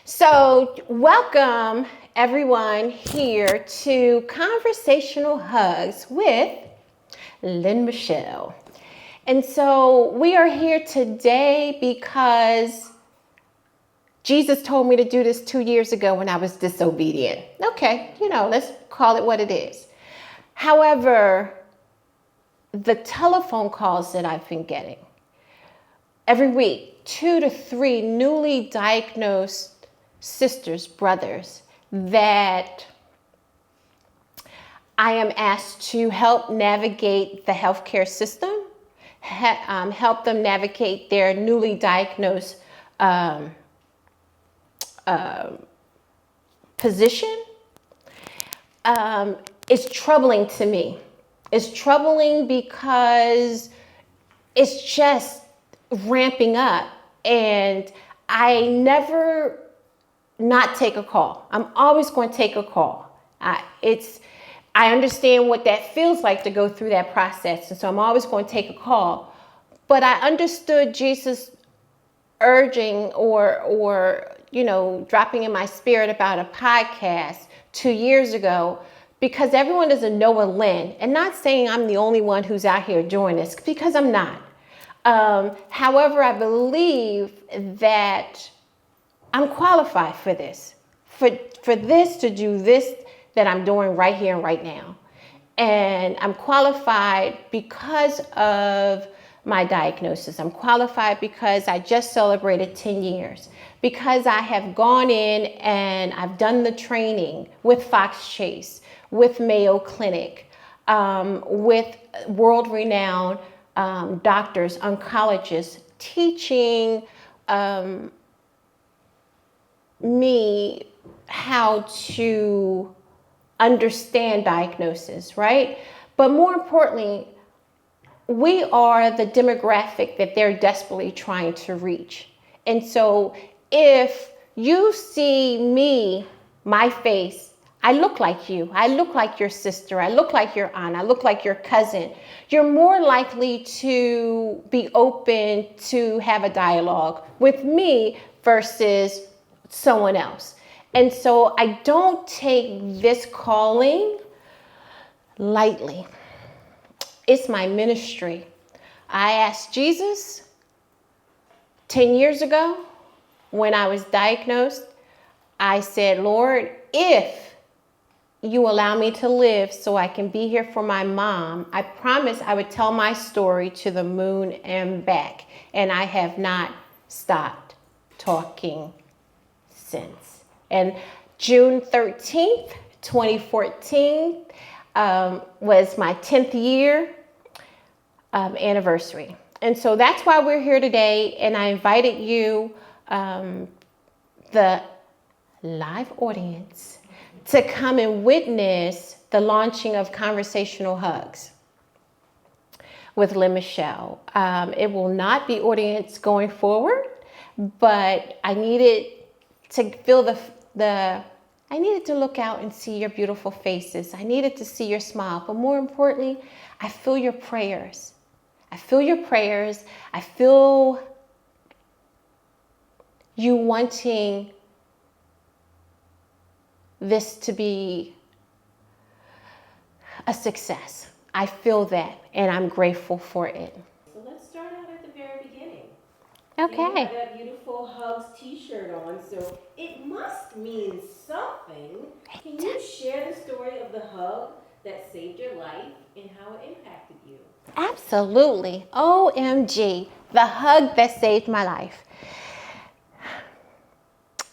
So, welcome everyone here to Conversational Hugs with Lynn Michelle. And so, we are here today because Jesus told me to do this 2 years ago when I was disobedient. Okay, let's call it what it is. However, the telephone calls that I've been getting every week, 2 to 3 newly diagnosed sisters, brothers, that I am asked to help navigate the healthcare system, help them navigate their newly diagnosed position. It's troubling to me. It's troubling because it's just ramping up, and I never not take a call. I'm always going to take a call. I understand what that feels like to go through that process, and so I'm always going to take a call. But I understood Jesus urging or dropping in my spirit about a podcast 2 years ago, because everyone doesn't know a Lynn, and not saying I'm the only one who's out here doing this, because I'm not. However, I believe that I'm qualified for this, for this to do this that I'm doing right here and right now. And I'm qualified because of my diagnosis. I'm qualified because I just celebrated 10 years, because I have gone in and I've done the training with Fox Chase, with Mayo Clinic, with world-renowned doctors, oncologists, teaching me how to understand diagnosis, right? But more importantly, we are the demographic that they're desperately trying to reach. And so if you see me, my face, I look like you, I look like your sister, I look like your aunt, I look like your cousin, you're more likely to be open to have a dialogue with me versus someone else. And so I don't take this calling lightly. It's my ministry. I asked Jesus 10 years ago when I was diagnosed. I said, Lord, if you allow me to live so I can be here for my mom, I promised I would tell my story to the moon and back. And I have not stopped talking since. And June 13th, 2014 was my 10th year anniversary. And so that's why we're here today. And I invited you, the live audience, to come and witness the launching of Conversational Hugs with Lynn Michelle. It will not be audience going forward, but I needed to feel I needed to look out and see your beautiful faces. I needed to see your smile. But more importantly, I feel your prayers. I feel your prayers. I feel you wanting this to be a success. I feel that, and I'm grateful for it. So let's start out at the very beginning. Okay. You have that beautiful HUGS t-shirt on, so it must mean something. Can you share the story of the hug that saved your life and how it impacted you? Absolutely. OMG, the hug that saved my life.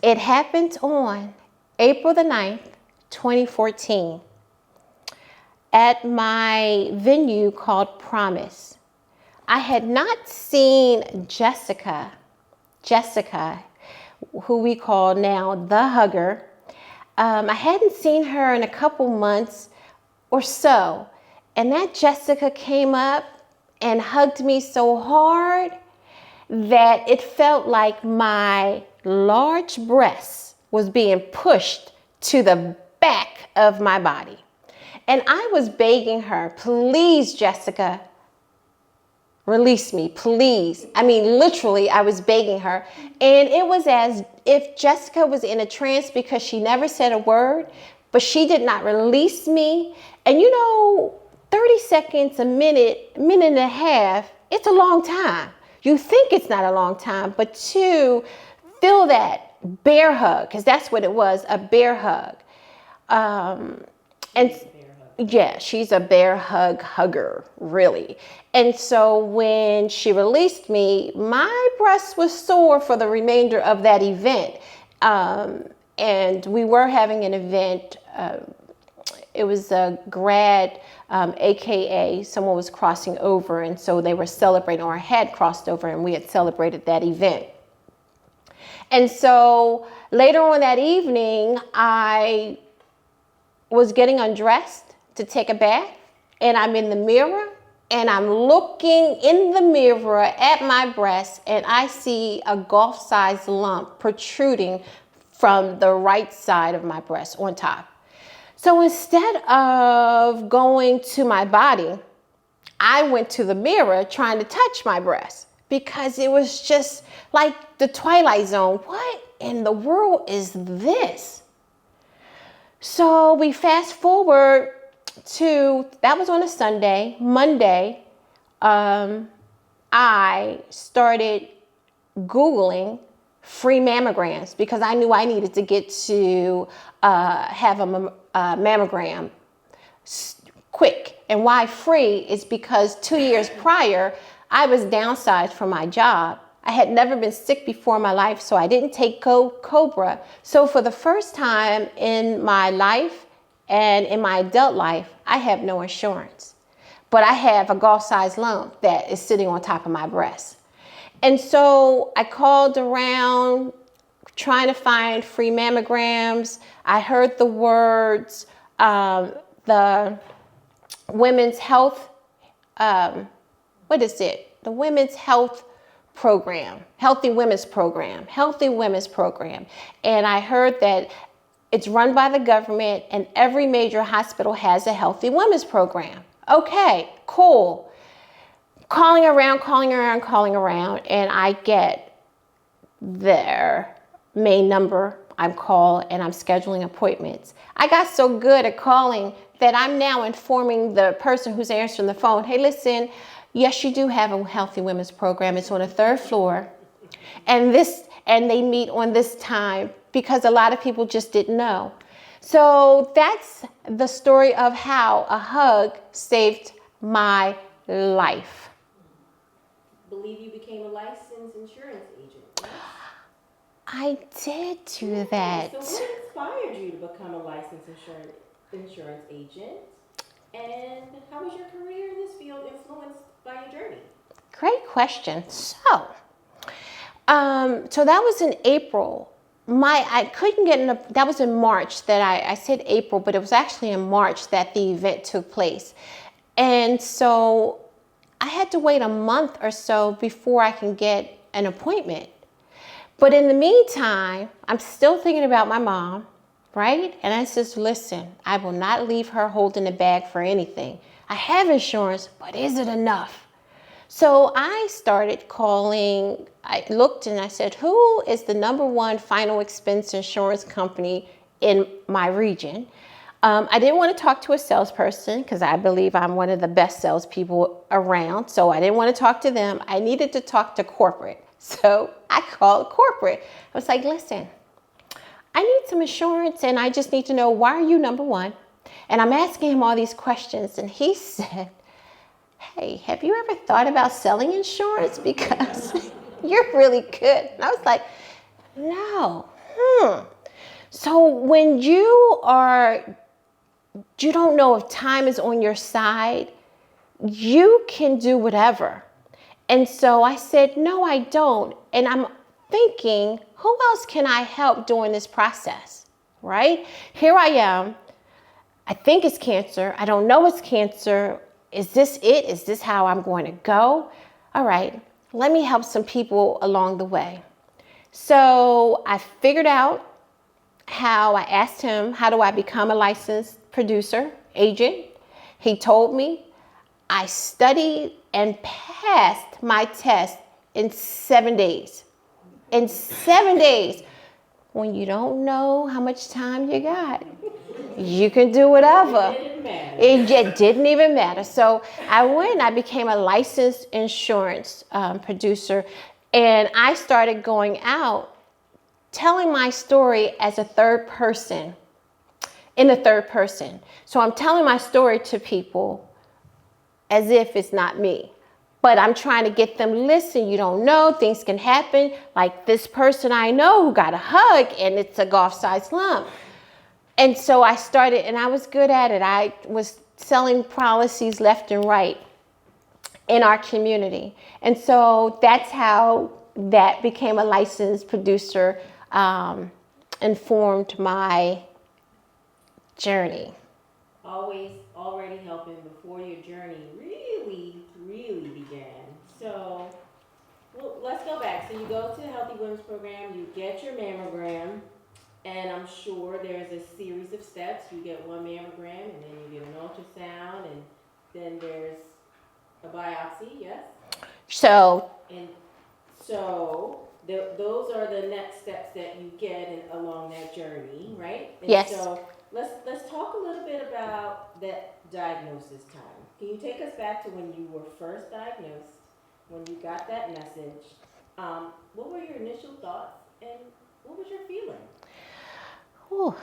It happened on April the 9th, 2014, at my venue called Promise. I had not seen Jessica, who we call now the Hugger. I hadn't seen her in a couple months or so. And that Jessica came up and hugged me so hard that it felt like my large breast was being pushed to the back of my body. And I was begging her, please, Jessica, release me, please. I mean, literally, I was begging her. And it was as if Jessica was in a trance because she never said a word, but she did not release me. And 30 seconds, a minute and a half, it's a long time. You think it's not a long time, but to feel that bear hug, because that's what it was, a bear hug. And yeah, she's a bear hugger, really. And so when she released me, my breast was sore for the remainder of that event. And we were having an event. It was a grad, AKA someone was crossing over. And so they were celebrating, or had crossed over, and we had celebrated that event. And so later on that evening, I was getting undressed to take a bath, and I'm in the mirror, and I'm looking in the mirror at my breast, and I see a golf-sized lump protruding from the right side of my breast on top. So instead of going to my body, I went to the mirror trying to touch my breast, because it was just like the Twilight Zone. What in the world is this? So we fast forward to, that was on a Sunday. Monday, I started Googling free mammograms because I knew I needed to get to have a mammogram quick. And why free is because 2 years prior, I was downsized from my job. I had never been sick before in my life, so I didn't take Cobra. So for the first time in my life and in my adult life, I have no insurance. But I have a golf-sized lump that is sitting on top of my breast. And so I called around trying to find free mammograms. I heard the words, the women's health, the women's health program, healthy women's program. And I heard that it's run by the government and every major hospital has a healthy women's program. Okay, cool. Calling around, and I get their main number. I'm called and I'm scheduling appointments. I got so good at calling that I'm now informing the person who's answering the phone, hey, listen, yes, you do have a healthy women's program. It's on the 3rd floor. And they meet on this time, because a lot of people just didn't know. So that's the story of how a hug saved my life. I believe you became a licensed insurance agent, right? I did do that. So what inspired you to become a licensed insurance agent? And how was your career in this field influenced by your journey? Great question. So that was in April. That was in March that I said April, but it was actually in March that the event took place. And so I had to wait a month or so before I can get an appointment. But in the meantime, I'm still thinking about my mom, right? And I said, listen, I will not leave her holding the bag for anything. I have insurance, but is it enough? So I started calling. I looked and I said, who is the #1 final expense insurance company in my region? I didn't want to talk to a salesperson because I believe I'm one of the best salespeople around. So I didn't want to talk to them. I needed to talk to corporate. So I called corporate. I was like, listen, I need some insurance and I just need to know, why are you #1? And I'm asking him all these questions. And he said, hey, have you ever thought about selling insurance? Because you're really good. And I was like, no. So when you don't know if time is on your side, you can do whatever. And so I said, no, I don't. And I'm thinking, who else can I help during this process, right? Here I am. I think it's cancer. I don't know it's cancer. Is this it? Is this how I'm going to go? All right, let me help some people along the way. So I figured out how. I asked him, how do I become a licensed producer, agent? He told me. I studied and passed my test in 7 days. In 7 days. When you don't know how much time you got, you can do whatever. It didn't even matter. So I became a licensed insurance producer, and I started going out telling my story as a third person, in the third person. So I'm telling my story to people as if it's not me. But I'm trying to get them, listen, you don't know, things can happen. Like this person I know who got a hug and it's a golf-sized lump. And so I started, and I was good at it. I was selling policies left and right in our community. And so that's how that became a licensed producer, informed my journey. Always already helping before your journey really began. So, well, let's go back. So you go to the Healthy Women's Program, you get your mammogram, and I'm sure there's a series of steps. You get one mammogram, and then you get an ultrasound, and then there's a biopsy, yes? So those are the next steps that you get along that journey, right? And yes. So let's talk a little bit about that diagnosis time. Can you take us back to when you were first diagnosed, when you got that message? What were your initial thoughts, and what was your feeling? Ooh.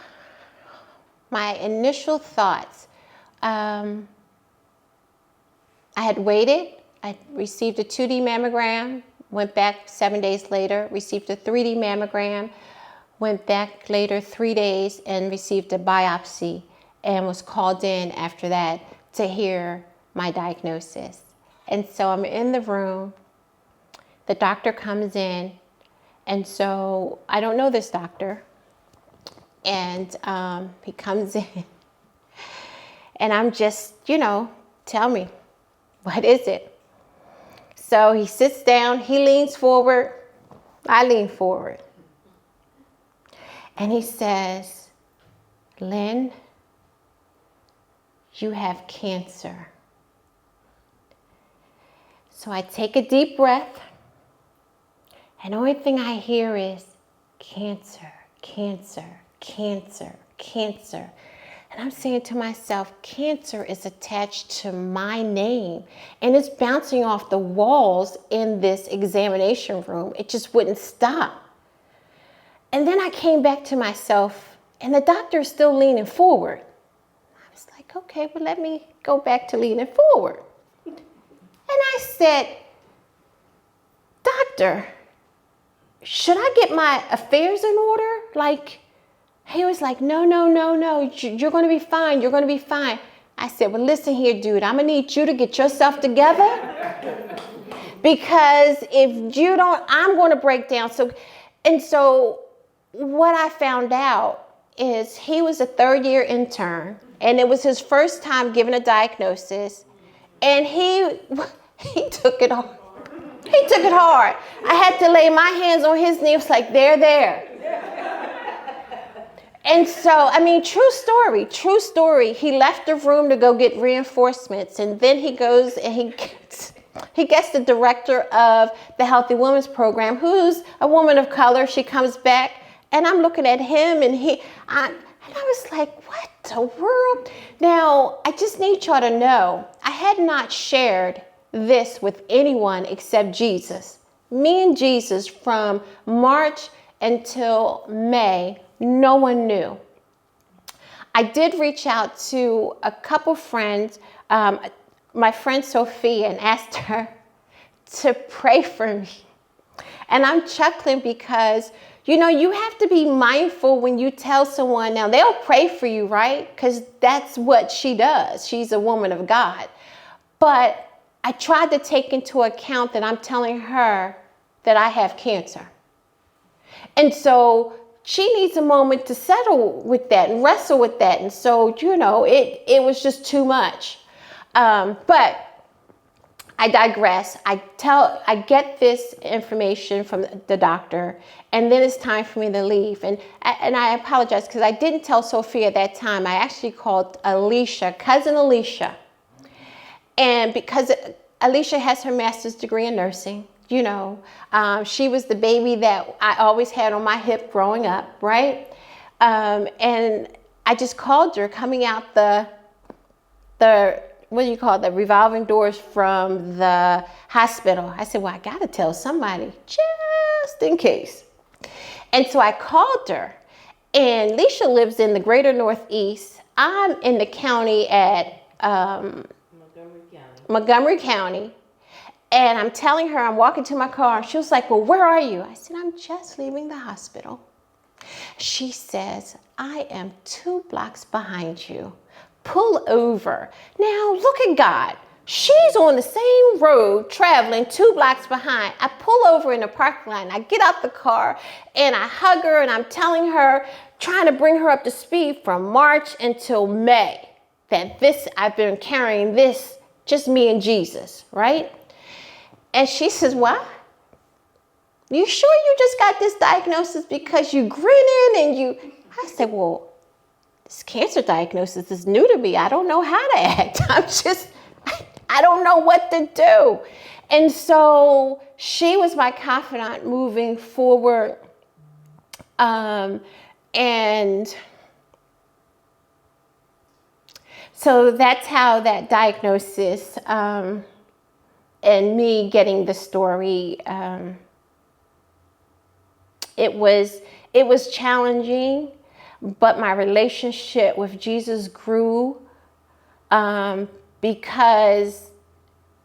My initial thoughts. I had waited. I received a 2D mammogram, went back 7 days later, received a 3D mammogram, went back later 3 days and received a biopsy, and was called in after that to hear my diagnosis. And so I'm in the room, the doctor comes in, and so I don't know this doctor, and he comes in, and I'm just, tell me, what is it? So he sits down, he leans forward, I lean forward. And he says, Lynn, you have cancer. So I take a deep breath, and the only thing I hear is cancer, cancer, cancer, cancer. And I'm saying to myself, cancer is attached to my name, and it's bouncing off the walls in this examination room. It just wouldn't stop. And then I came back to myself, and the doctor is still leaning forward. I was like, okay, well, let me go back to leaning forward. And I said, doctor, should I get my affairs in order? He was like, no, you're going to be fine. You're going to be fine. I said, well, listen here, dude, I'm going to need you to get yourself together, because if you don't, I'm going to break down. So what I found out is he was a third-year intern, and it was his first time giving a diagnosis, and he took it hard. He took it hard. I had to lay my hands on his knee. It was like, there. And so, true story. He left the room to go get reinforcements, and then he goes and he gets the director of the Healthy Women's Program, who's a woman of color. She comes back, and I'm looking at him, and I was like, what the world? Now, I just need y'all to know, I had not shared this with anyone except Jesus. Me and Jesus, from March until May, no one knew. I did reach out to a couple friends, my friend Sophia, and asked her to pray for me. And I'm chuckling because, you have to be mindful when you tell someone, now they'll pray for you, right? Because that's what she does. She's a woman of God. But I tried to take into account that I'm telling her that I have cancer. And so she needs a moment to settle with that and wrestle with that. And so, it was just too much. But I digress. I get this information from the doctor, and then it's time for me to leave. And I apologize because I didn't tell Sophia at that time. I actually called Alicia, cousin Alicia. And because Alicia has her master's degree in nursing. You know, she was the baby that I always had on my hip growing up, right? And I just called her coming out the what do you call it, the revolving doors from the hospital. I said, well, I got to tell somebody just in case. And so I called her, and Alicia lives in the greater Northeast. I'm in the county at Montgomery County. And I'm telling her, I'm walking to my car. She was like, well, where are you? I said, I'm just leaving the hospital. She says, I am 2 blocks behind you. Pull over. Now, look at God. She's on the same road traveling 2 blocks behind. I pull over in the parking lot, and I get out the car, and I hug her, and I'm telling her, trying to bring her up to speed from March until May, that I've been carrying this, just me and Jesus, right? And she says, what? You sure you just got this diagnosis because you grinning and you... I said, well, this cancer diagnosis is new to me. I don't know how to act. I don't know what to do. And so she was my confidant moving forward. And so that's how that diagnosis and me getting the story, it was challenging, but my relationship with Jesus grew because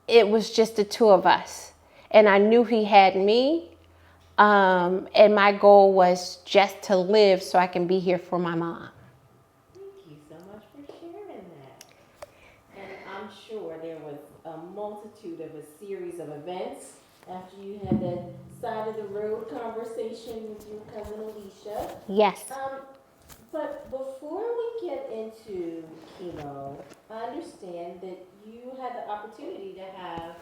it was just the 2 of us. And I knew he had me, and my goal was just to live so I can be here for my mom. Thank you so much for sharing that. And I'm sure there was a multitude of a series of events after you had that side of the road conversation with your cousin Alicia. Yes. But before we get into chemo, I understand that you had the opportunity to have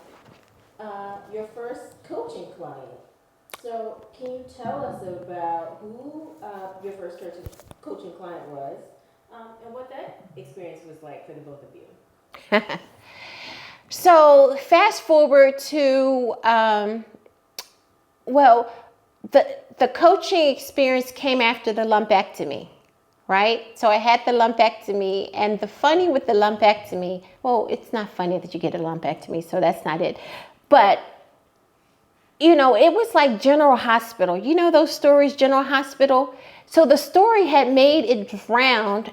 your first coaching client. So can you tell us about who your first coaching client was, and what that experience was like for the both of you? So fast forward to, the coaching experience came after the lumpectomy, right? So I had the lumpectomy, and the funny with the lumpectomy, well, it's not funny that you get a lumpectomy, so that's not it. But, you know, it was like General Hospital. You know those stories, General Hospital? So the story had made it round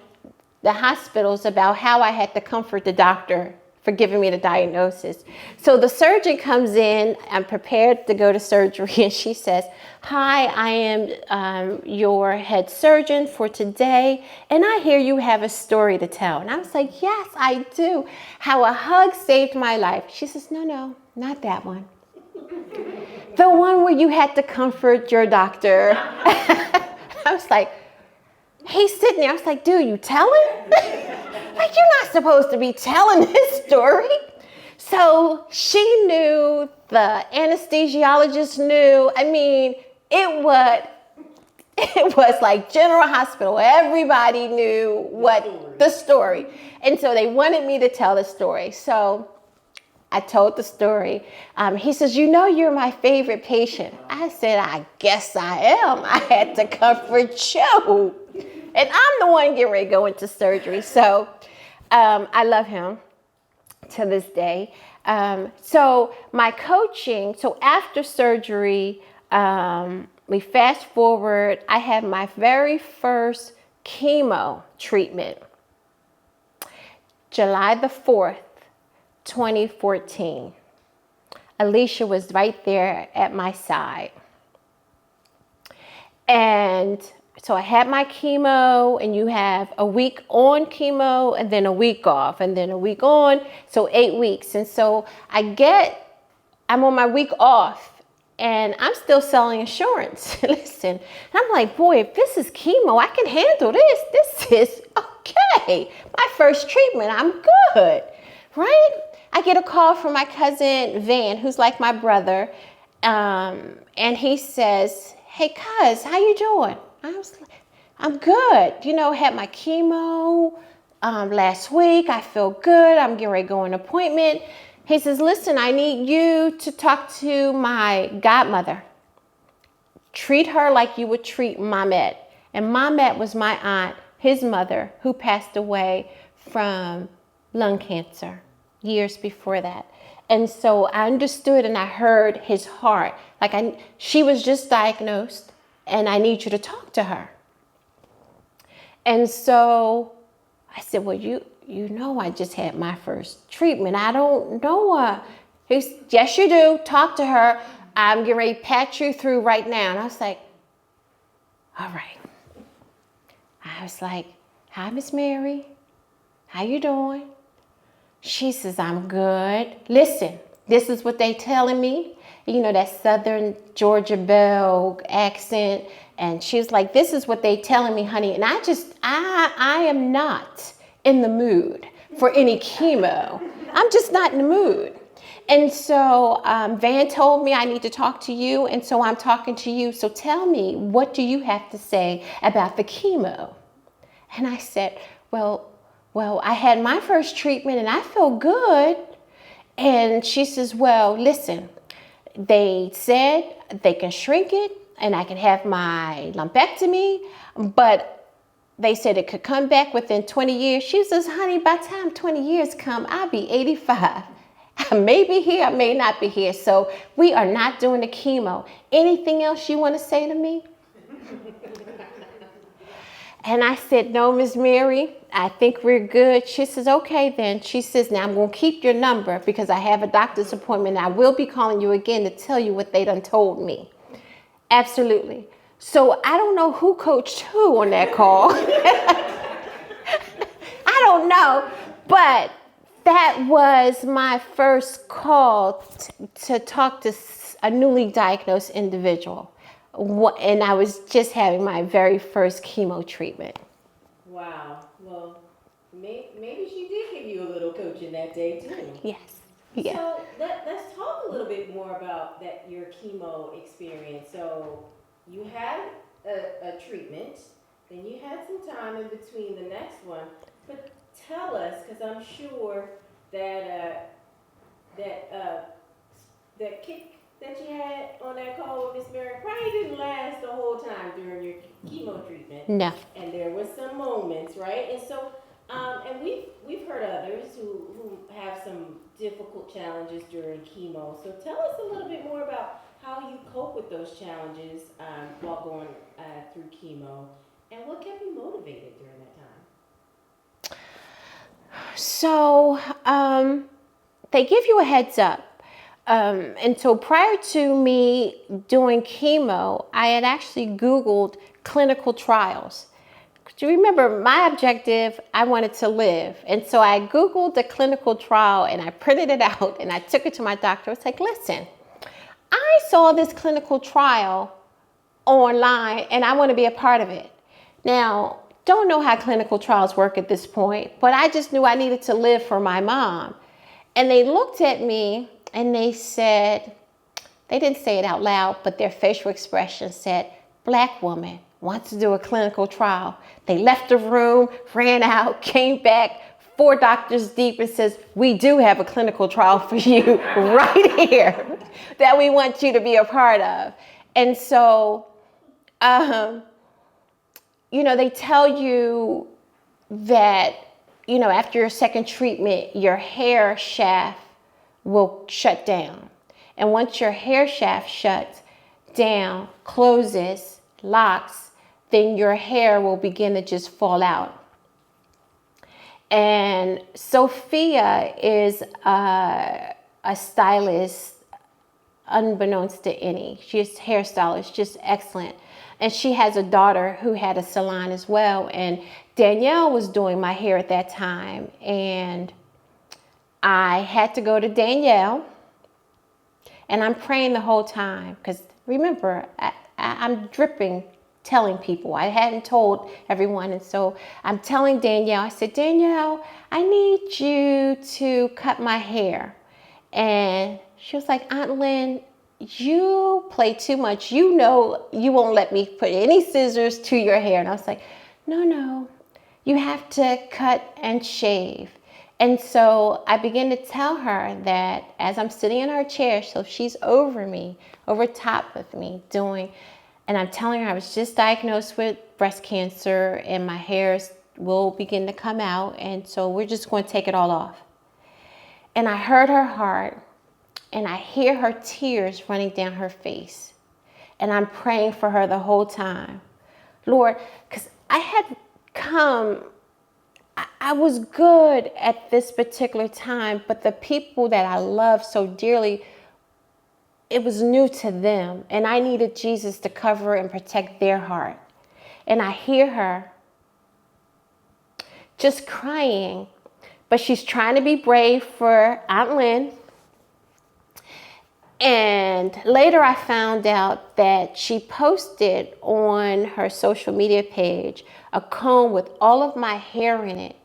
the hospitals about how I had to comfort the doctor for giving me the diagnosis. So the surgeon comes in, I'm prepared to go to surgery, and she says, hi, I am your head surgeon for today, and I hear you have a story to tell. And I was like, yes, I do. How a hug saved my life. She says, no, not that one. The one where you had to comfort your doctor. I was like, he's sitting there. I was like, dude, you telling? Like, you're not supposed to be telling this story. So she knew, the anesthesiologist knew. I mean, it was like General Hospital. Everybody knew the story. And so they wanted me to tell the story. So I told the story. He says, you know, you're my favorite patient. I said, I guess I am. I had to comfort you. And I'm the one getting ready to go into surgery. So I love him to this day. So my coaching, so after surgery, we fast forward, I had my very first chemo treatment, July the 4th, 2014. Alicia was right there at my side. And so I had my chemo, and you have a week on chemo and then a week off and then a week on, so 8 weeks. And so I'm on my week off, and I'm still selling insurance. Listen, and I'm like, boy, if this is chemo, I can handle this. This is okay. My first treatment, I'm good, right? I get a call from my cousin Van, who's like my brother, and he says, hey, cuz, how you doing? I was like, I'm good. You know, had my chemo last week. I feel good. I'm getting ready to go on an appointment. He says, listen, I need you to talk to my godmother. Treat her like you would treat Mamet. And Mamet was my aunt, his mother, who passed away from lung cancer years before that. And so I understood and I heard his heart. She was just diagnosed and I need you to talk to her. And so I said, well, you know, I just had my first treatment. I don't know her. He said, yes, you do. Talk to her. I'm getting ready to patch you through right now. And I was like, all right. I was like, hi, Miss Mary. How you doing? She says, I'm good. Listen, this is what they telling me. You know, that Southern Georgia Belle accent. And she was like, this is what they telling me, honey. And I am not in the mood for any chemo. I'm just not in the mood. And so Van told me I need to talk to you. And so I'm talking to you. So tell me, what do you have to say about the chemo? And I said, well, I had my first treatment and I feel good. And she says, well, listen, they said they can shrink it and I can have my lumpectomy, but they said it could come back within 20 years. She says, honey, by the time 20 years come, I'll be 85. I may be here, I may not be here. So we are not doing the chemo. Anything else you want to say to me? And I said, no, Miss Mary, I think we're good. She says, okay, then. She says, now I'm going to keep your number because I have a doctor's appointment. And I will be calling you again to tell you what they done told me. Absolutely. So I don't know who coached who on that call. I don't know, but that was my first call to talk to a newly diagnosed individual. And I was just having my very first chemo treatment. Wow. Well, maybe she did give you a little coaching that day too. Yes. Yeah. So let's talk a little bit more about your chemo experience. So you had a treatment, then you had some time in between the next one. But tell us, because I'm sure that that kick that you had on that call with Miss Mary probably didn't last the whole time during your chemo treatment. No. And there was some moments, right? And so, and we've heard others who have some difficult challenges during chemo. So tell us a little bit more about how you cope with those challenges while going through chemo, and what kept you motivated during that time. So they give you a heads up. And so prior to me doing chemo, I had actually Googled clinical trials. Do you remember my objective? I wanted to live. And so I Googled the clinical trial and I printed it out and I took it to my doctor. I was like, listen, I saw this clinical trial online and I want to be a part of it. Now, don't know how clinical trials work at this point, but I just knew I needed to live for my mom. And they looked at me and they said, they didn't say it out loud, but their facial expression said, Black woman wants to do a clinical trial. They left the room, ran out, came back, 4 doctors deep, and says, we do have a clinical trial for you right here that we want you to be a part of. And so, you know, they tell you that, you know, after your second treatment, your hair shaft will shut down. And once your hair shaft shuts down, closes, locks, then your hair will begin to just fall out. And Sophia is a stylist, unbeknownst to any. She's a hairstylist, just excellent. And she has a daughter who had a salon as well. And Danielle was doing my hair at that time. And I had to go to Danielle. And I'm praying the whole time. Because remember, I'm dripping, telling people. I hadn't told everyone. And so I'm telling Danielle, I said, Danielle, I need you to cut my hair. And she was like, Aunt Lynn, you play too much. You know you won't let me put any scissors to your hair. And I was like, no, you have to cut and shave. And so I began to tell her that as I'm sitting in her chair, so she's over me, over top of me doing, and I'm telling her I was just diagnosed with breast cancer and my hairs will begin to come out. And so we're just going to take it all off. And I heard her heart and I hear her tears running down her face. And I'm praying for her the whole time. Lord, because I had come, I was good at this particular time, but the people that I love so dearly, it was new to them. And I needed Jesus to cover and protect their heart. And I hear her just crying, but she's trying to be brave for Aunt Lynn. And later I found out that she posted on her social media page a comb with all of my hair in it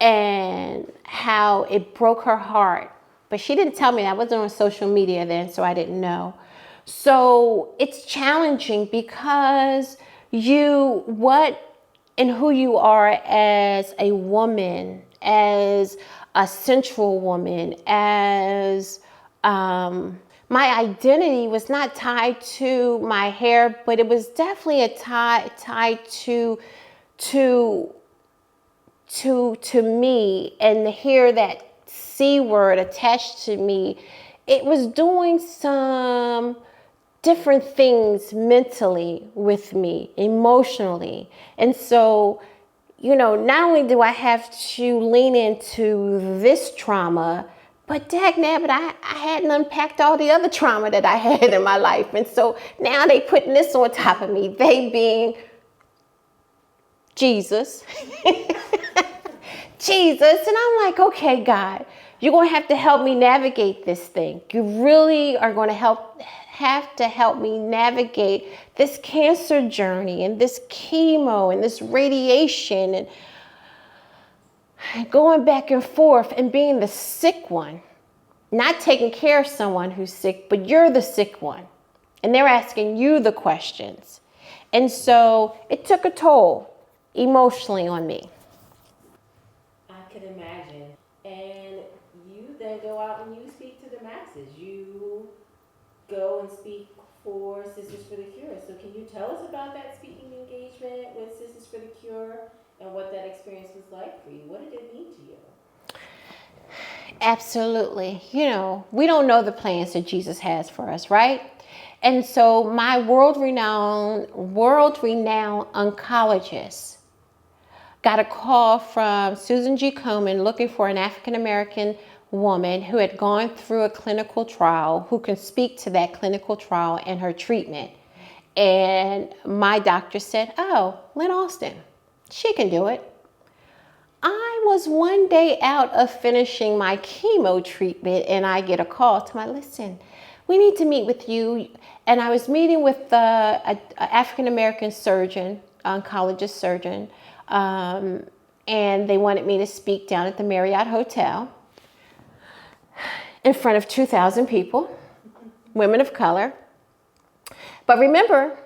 and how it broke her heart. But she didn't tell me. I wasn't on social media then, so I didn't know. So it's challenging because what and who you are as a woman, as a sensual woman, as my identity was not tied to my hair, but it was definitely tied to me, and to hear that C word attached to me, it was doing some different things mentally with me, emotionally. And so, not only do I have to lean into this trauma, but dagnabbit, I hadn't unpacked all the other trauma that I had in my life. And so now they putting this on top of me, they being Jesus. Jesus. And I'm like, okay, God, you're going to have to help me navigate this thing. You really are going to have to help me navigate this cancer journey and this chemo and this radiation and going back and forth and being the sick one, not taking care of someone who's sick, but you're the sick one. And they're asking you the questions. And so it took a toll emotionally on me. I could imagine. And you then go out and you speak to the masses. You go and speak for Sisters for the Cure. So can you tell us about that speaking engagement with Sisters for the Cure and what that experience was like for you? What did it mean to you? Absolutely. We don't know the plans that Jesus has for us, right? And so my world-renowned oncologist got a call from Susan G. Komen looking for an African-American woman who had gone through a clinical trial, who can speak to that clinical trial and her treatment. And my doctor said, oh, Lynn Austin, she can do it. I was one day out of finishing my chemo treatment and I get a call to listen, we need to meet with you. And I was meeting with an African-American surgeon, oncologist surgeon, and they wanted me to speak down at the Marriott Hotel in front of 2,000 people, women of color. But remember,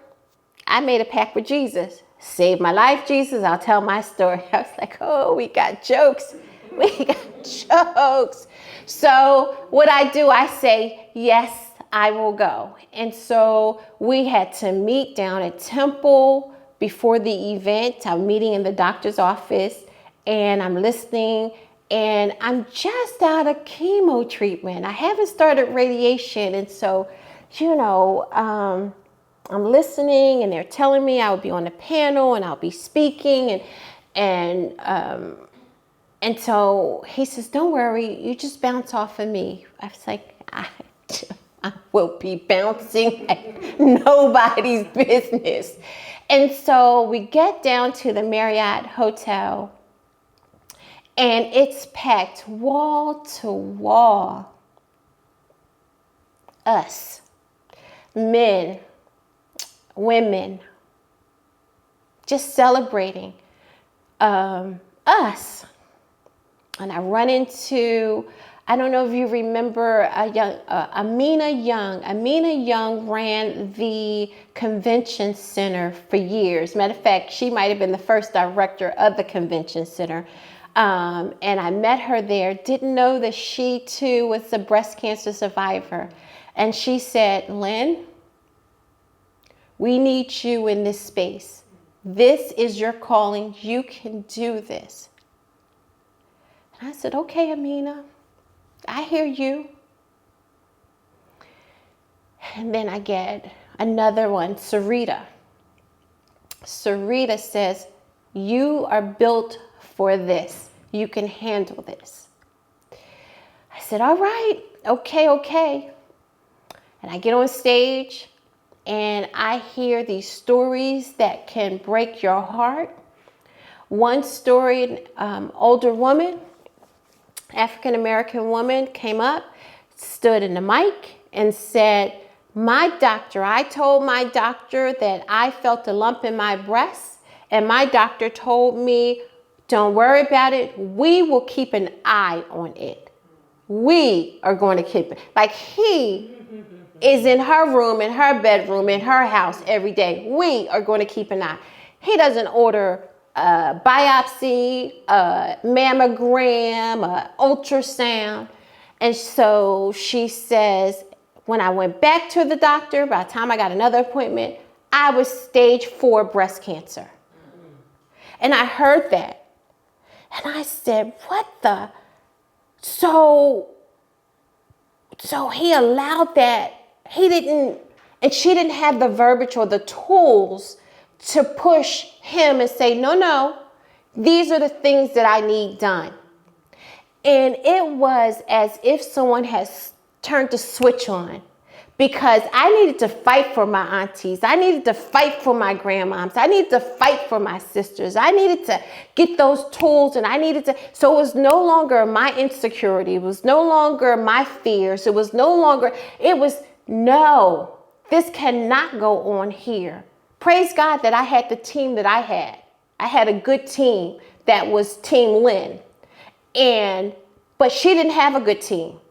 I made a pact with Jesus. Save my life, Jesus. I'll tell my story. I was like, oh, we got jokes. We got jokes. So what I do, I say, yes, I will go. And so we had to meet down at Temple before the event. I'm meeting in the doctor's office and I'm listening. And I'm just out of chemo treatment. I haven't started radiation. And so, I'm listening and they're telling me I will be on the panel and I'll be speaking. And so he says, don't worry, you just bounce off of me. I was like, I will be bouncing like nobody's business. And so we get down to the Marriott Hotel and it's packed wall to wall. Us, men, women, just celebrating us. And I run into, I don't know if you remember Amina Young. Amina Young ran the convention center for years. Matter of fact, she might have been the first director of the convention center. And I met her there, didn't know that she too was a breast cancer survivor. And she said, Lynn, we need you in this space. This is your calling. You can do this. And I said, okay, Amina, I hear you. And then I get another one, Sarita. Sarita says, you are built for this. You can handle this. I said, all right, okay. And I get on stage and I hear these stories that can break your heart. One story, older woman, African-American woman, came up, stood in the mic and said, I told my doctor that I felt a lump in my breast, and my doctor told me, don't worry about it. We will keep an eye on it. We are going to keep it. Like he is in her room, in her bedroom, in her house every day. We are going to keep an eye. He doesn't order a biopsy, a mammogram, a ultrasound. And so she says, when I went back to the doctor, by the time I got another appointment, I was stage 4 breast cancer. And I heard that. And I said, what the? So he allowed that. He didn't, and she didn't have the verbiage or the tools to push him and say, no, these are the things that I need done. And it was as if someone has turned the switch on, because I needed to fight for my aunties. I needed to fight for my grandmoms. I needed to fight for my sisters. I needed to get those tools, and so it was no longer my insecurity. It was no longer my fears. It was no, this cannot go on here. Praise God that I had the team that I had. I had a good team that was Team Lynn. But she didn't have a good team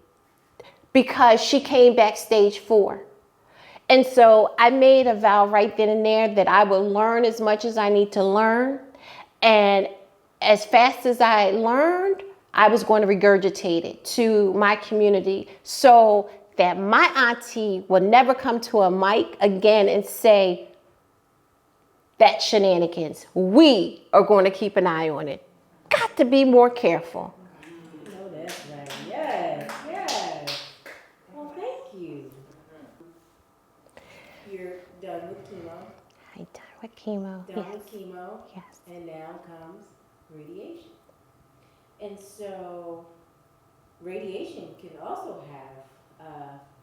because she came back stage 4. And so I made a vow right then and there that I would learn as much as I need to learn. And as fast as I learned, I was going to regurgitate it to my community so that my auntie would never come to a mic again and say, that's shenanigans. We are going to keep an eye on it. Got to be more careful. No, that's right. Yes. Well, thank you. You're done with chemo. I'm done with chemo. Done with chemo. Yes. And now comes radiation. And so radiation can also have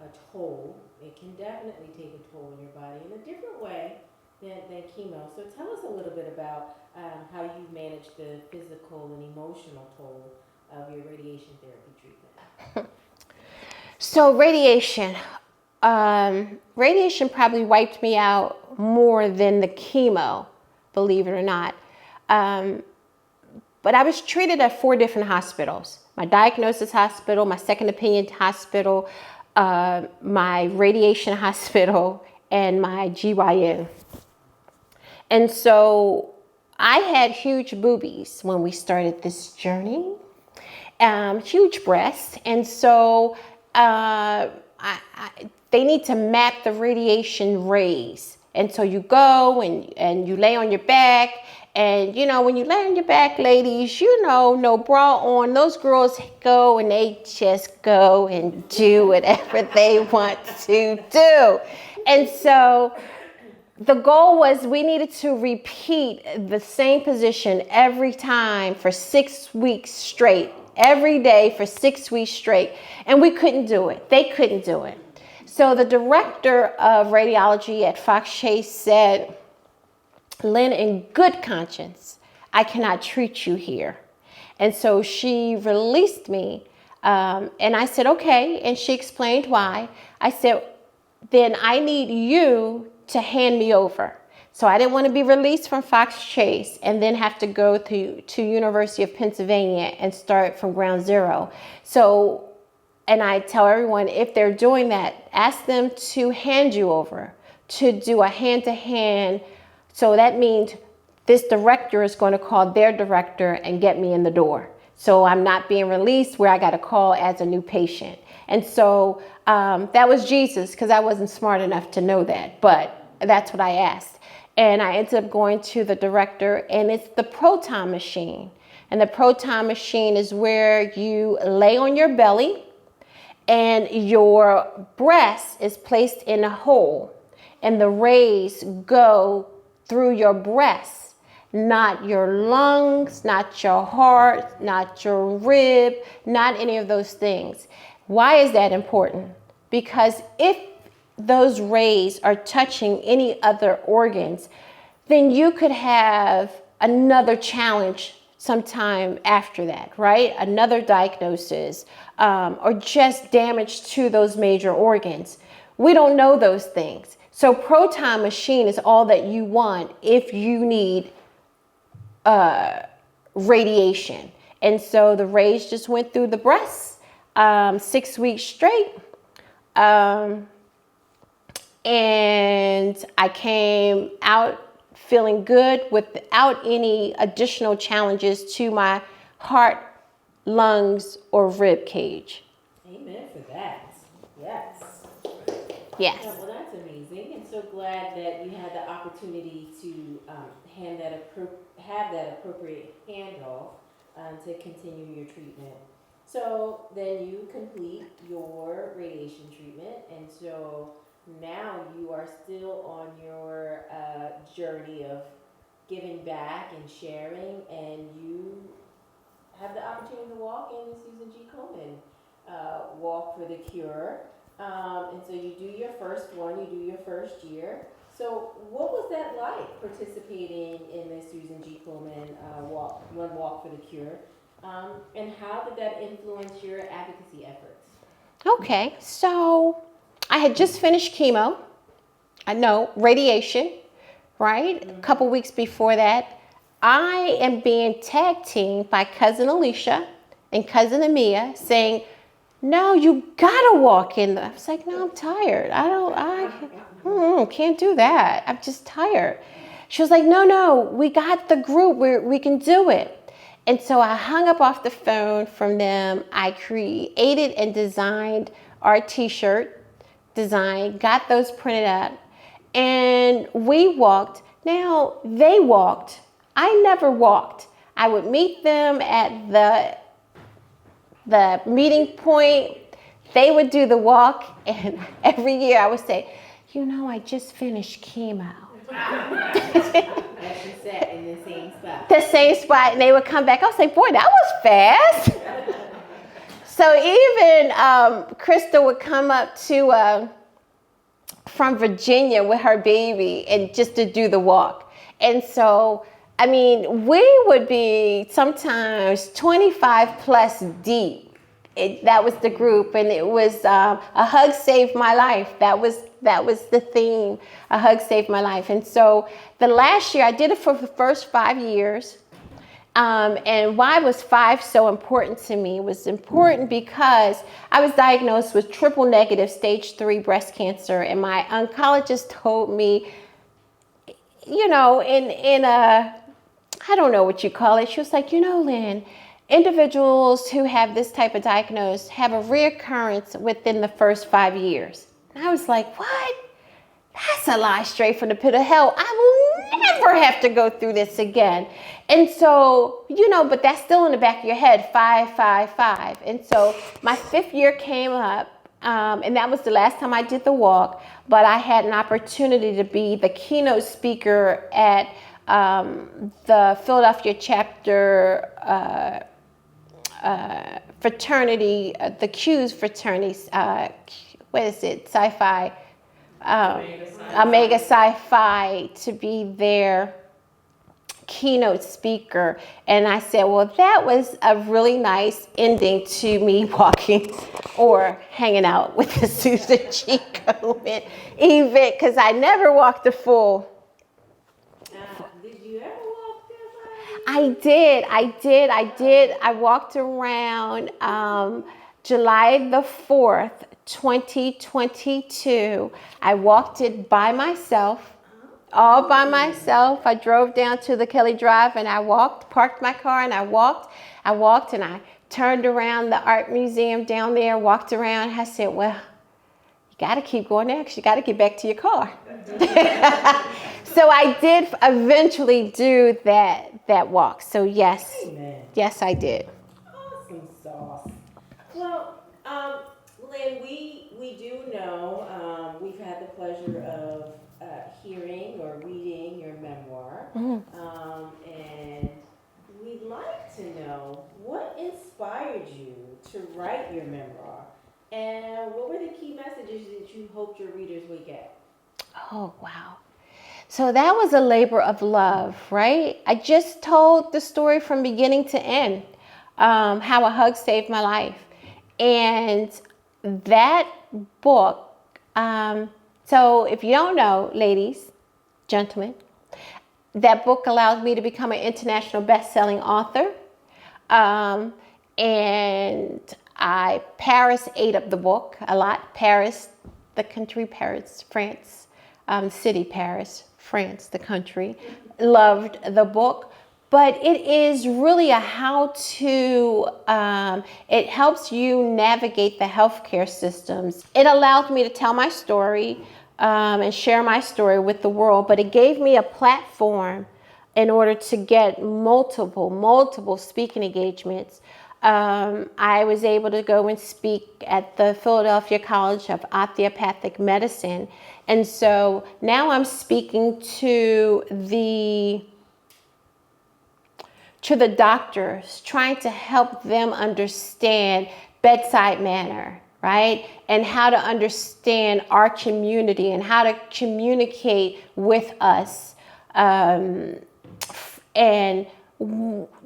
a toll. It can definitely take a toll on your body in a different way than chemo. So tell us a little bit about how you manage the physical and emotional toll of your radiation therapy treatment. So radiation probably wiped me out more than the chemo, believe it or not. But I was treated at 4 different hospitals. My diagnosis hospital, my second opinion hospital, my radiation hospital, and my GYN. And so I had huge boobies when we started this journey, huge breasts. And so they need to map the radiation rays. And so you go and you lay on your back. And, when you lay on your back, ladies, no bra on. Those girls go and they just go and do whatever they want to do. And so the goal was we needed to repeat the same position every time for 6 weeks straight, every day for 6 weeks straight. And we couldn't do it. They couldn't do it. So the director of radiology at Fox Chase said, Lynn, in good conscience, I cannot treat you here. And so she released me. And I said, okay. And she explained why. I said, then I need you to hand me over. So I didn't want to be released from Fox Chase and then have to go to University of Pennsylvania and start from ground zero. So, and I tell everyone, if they're doing that, ask them to hand you over, to do a hand-to-hand. So that means this director is going to call their director and get me in the door. So I'm not being released where I got a call as a new patient. And so that was Jesus, because I wasn't smart enough to know that, but that's what I asked. And I ended up going to the director, and it's the proton machine. And the proton machine is where you lay on your belly and your breast is placed in a hole, and the rays go through your breast, not your lungs, not your heart, not your rib, not any of those things. Why is that important? Because if those rays are touching any other organs, then you could have another challenge sometime after that, right? Another diagnosis, or just damage to those major organs. We don't know those things. So proton machine is all that you want if you need radiation. And so the rays just went through the breast 6 weeks straight. And I came out feeling good without any additional challenges to my heart, lungs, or rib cage. Amen for that. Yes. Yes. Yeah, well, that's amazing, and so glad that you had the opportunity to have that appropriate handoff to continue your treatment. So then you complete your radiation treatment, and so now you are still on your journey of giving back and sharing, and you have the opportunity to walk in the Susan G. Komen Walk for the Cure. And so you do your first one, you do your first year. So what was that like, participating in the Susan G. Komen Walk for the Cure? And how did that influence your advocacy efforts? Okay, so I had just finished chemo. I know, radiation, right? A couple weeks before that. I am being tag teamed by cousin Alicia and cousin Amia saying, no, you gotta walk in. I was like, no, I'm tired. I can't do that. I'm just tired. She was like, no, we got the group. We can do it. And so I hung up off the phone from them. I created and designed our t-shirt design, got those printed out, and we walked. Now, they walked. I never walked. I would meet them at the meeting point. They would do the walk, and every year I would say, I just finished chemo. As you sat in the same spot. The same spot, and they would come back. I was like, boy, that was fast. So even Crystal would come up from Virginia with her baby and just to do the walk. And so, we would be sometimes 25 plus deep. That was the group, and it was a hug saved my life. That was the theme. A hug saved my life. And so the last year, I did it for the first 5 years. And why was 5 so important to me? It was important because I was diagnosed with triple negative stage 3 breast cancer, and my oncologist told me, in a, I don't know what you call it. She was like, Lynn, individuals who have this type of diagnosis have a reoccurrence within the first 5 years. And I was like, what? That's a lie straight from the pit of hell. I will never have to go through this again. And so, but that's still in the back of your head, 5, 5, 5. And so my 5th year came up, and that was the last time I did the walk, but I had an opportunity to be the keynote speaker at the Philadelphia chapter fraternity, the Q's fraternity, sci-fi, Omega Sci-Fi, to be their keynote speaker. And I said, well, that was a really nice ending to me walking or hanging out with the Susan G. Komen event, because I never walked the full. Did you ever walk there? I did. I walked around July the 4th, 2022. I walked it by myself. all by myself. I drove down to the Kelly Drive and I walked, parked my car and I walked and I turned around the art museum down there, walked around. I said, well, you got to keep going there because you got to get back to your car. So I did eventually do that walk. So yes, Amen. yes, I did. Awesome sauce. Well, Lynn, we do know, we've had the pleasure of hearing or reading your memoir, and we'd like to know what inspired you to write your memoir, and what were the key messages that you hoped your readers would get? Oh, wow. So that was a labor of love, right? I just told the story from beginning to end, how a hug saved my life. And that book, so if you don't know, ladies, gentlemen, that book allowed me to become an international best-selling author. And Paris ate up the book a lot. Paris, the country, Paris, France, city, Paris, France, the country, loved the book. But it is really a how-to, it helps you navigate the healthcare systems. It allowed me to tell my story and share my story with the world, but it gave me a platform in order to get multiple speaking engagements. I was able to go and speak at the Philadelphia College of Osteopathic Medicine. And so now I'm speaking to the doctors, trying to help them understand bedside manner, right? And how to understand our community and how to communicate with us. And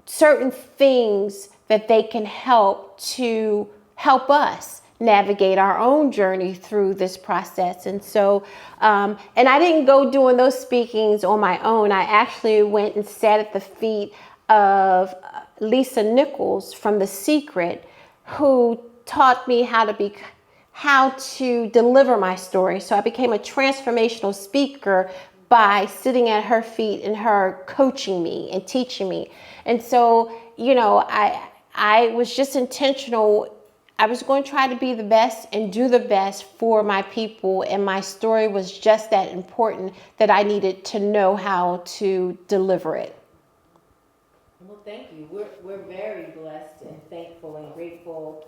certain things that they can help to help us navigate our own journey through this process. And so, and I didn't go doing those speakings on my own. I actually went and sat at the feet of Lisa Nichols from The Secret, who taught me how to deliver my story. So I became a transformational speaker by sitting at her feet and her coaching me and teaching me. And so, you know, I was just intentional. I was going to try to be the best and do the best for my people. And my story was just that important that I needed to know how to deliver it. Well, thank you. We're very blessed and thankful and grateful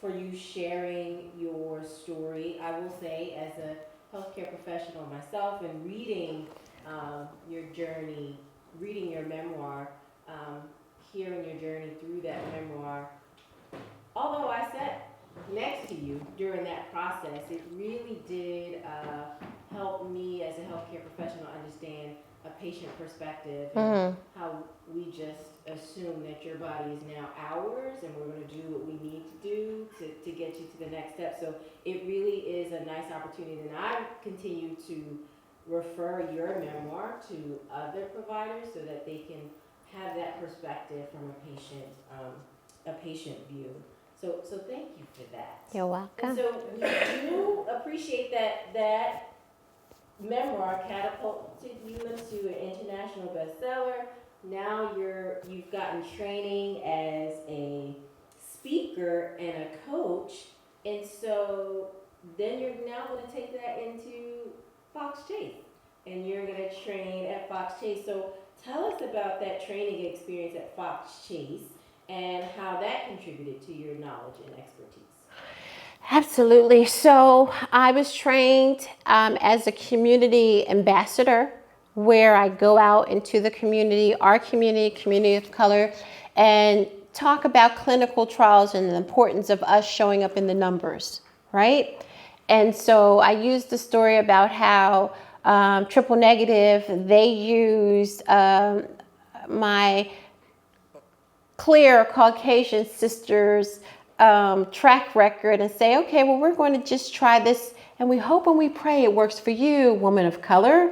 for you sharing your story. I will say, as a healthcare professional myself, and reading your journey, reading your memoir, hearing your journey through that memoir, although I sat next to you during that process, it really did help me as a healthcare professional understand a patient perspective and how we just assume that your body is now ours and we're going to do what we need to do to get you to the next step. So it really is a nice opportunity, and I continue to refer your memoir to other providers so that they can have that perspective from a patient view. So thank you for that. You're welcome. And so we do appreciate that memoir catapulted you into an international bestseller. Now you've gotten training as a speaker and a coach, and so then you're now going to take that into Fox Chase, and you're going to train at Fox Chase. So tell us about that training experience at Fox Chase and how that contributed to your knowledge and expertise. Absolutely. So I was trained as a community ambassador, where I go out into the community, our community of color, and talk about clinical trials and the importance of us showing up in the numbers, right? And so I used the story about how triple negative, they used my clear Caucasian sisters' track record and say, okay, well, we're going to just try this, and we hope and we pray it works for you, woman of color,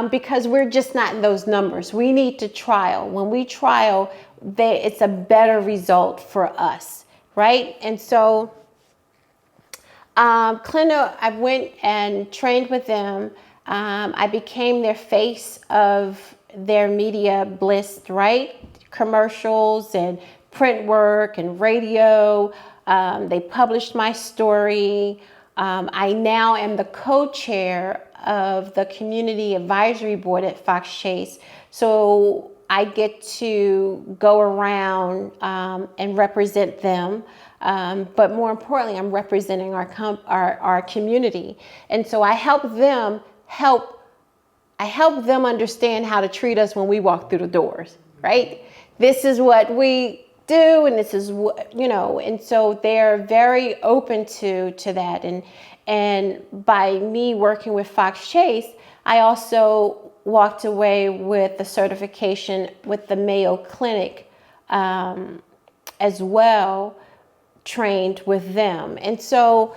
because we're just not in those numbers. We need to trial. When we trial, it's a better result for us, right? And so I went and trained with them. I became their face of their media bliss, right? Commercials and print work and radio. They published my story. I now am the co-chair of the Community Advisory Board at Fox Chase. So I get to go around and represent them. But more importantly, I'm representing our community. And so I help them understand how to treat us when we walk through the doors, right? This is what we do, and this is what, and so they're very open to that. And by me working with Fox Chase, I also walked away with the certification with the Mayo Clinic as well, trained with them. And so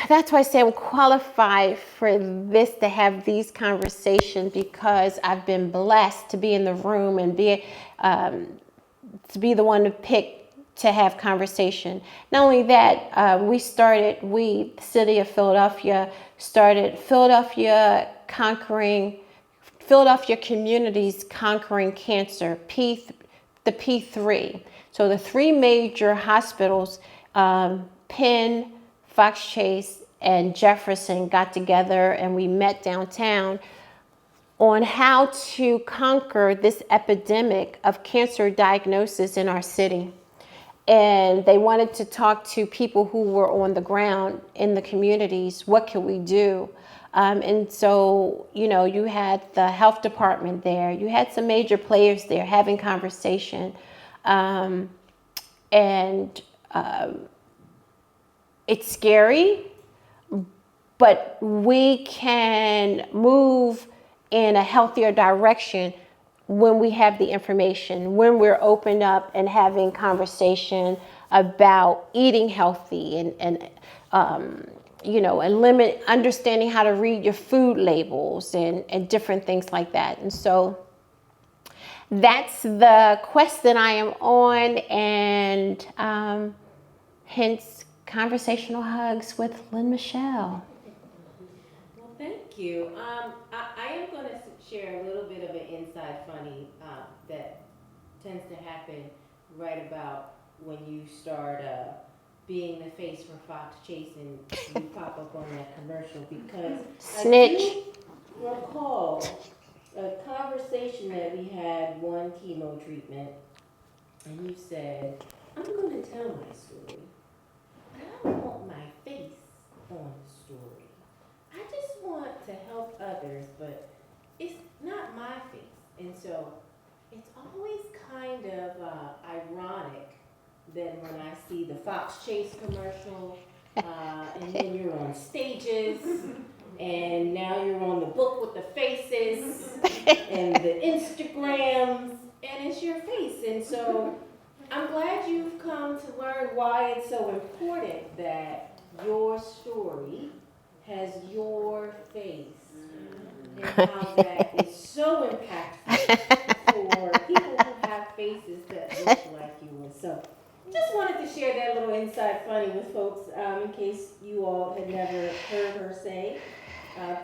that's why I say I'm qualified for this, to have these conversations, because I've been blessed to be in the room and to be the one to pick to have conversation. Not only that, the city of Philadelphia started Philadelphia communities conquering cancer, the P3. So the three major hospitals, Penn, Fox Chase, and Jefferson, got together, and we met downtown on how to conquer this epidemic of cancer diagnosis in our city. And they wanted to talk to people who were on the ground in the communities. What can we do? And so, you had the health department there. You had some major players there having conversation. It's scary, but we can move in a healthier direction when we have the information, when we're open up and having conversation about eating healthy and understanding how to read your food labels and different things like that. And so that's the quest that I am on, and hence Conversational Hugs with Lynn Michelle. Well, thank you. I am going to share a little bit of an inside funny that tends to happen right about when you start being the face for Fox Chase and you pop up on that commercial, because Snitch. I do recall a conversation that we had one chemo treatment, and you said, I'm going to tell my story. I don't want my face on the story. I just want to help others, but it's not my face. And so it's always kind of ironic that when I see the Fox Chase commercial, and then you're on stages, and now you're on the book with the faces, and the Instagrams, and it's your face. And so I'm glad you've come to learn why it's so important that your story has your face, and how that is so impactful for people who have faces that look like you. And so just wanted to share that little inside funny with folks, in case you all had never heard her say,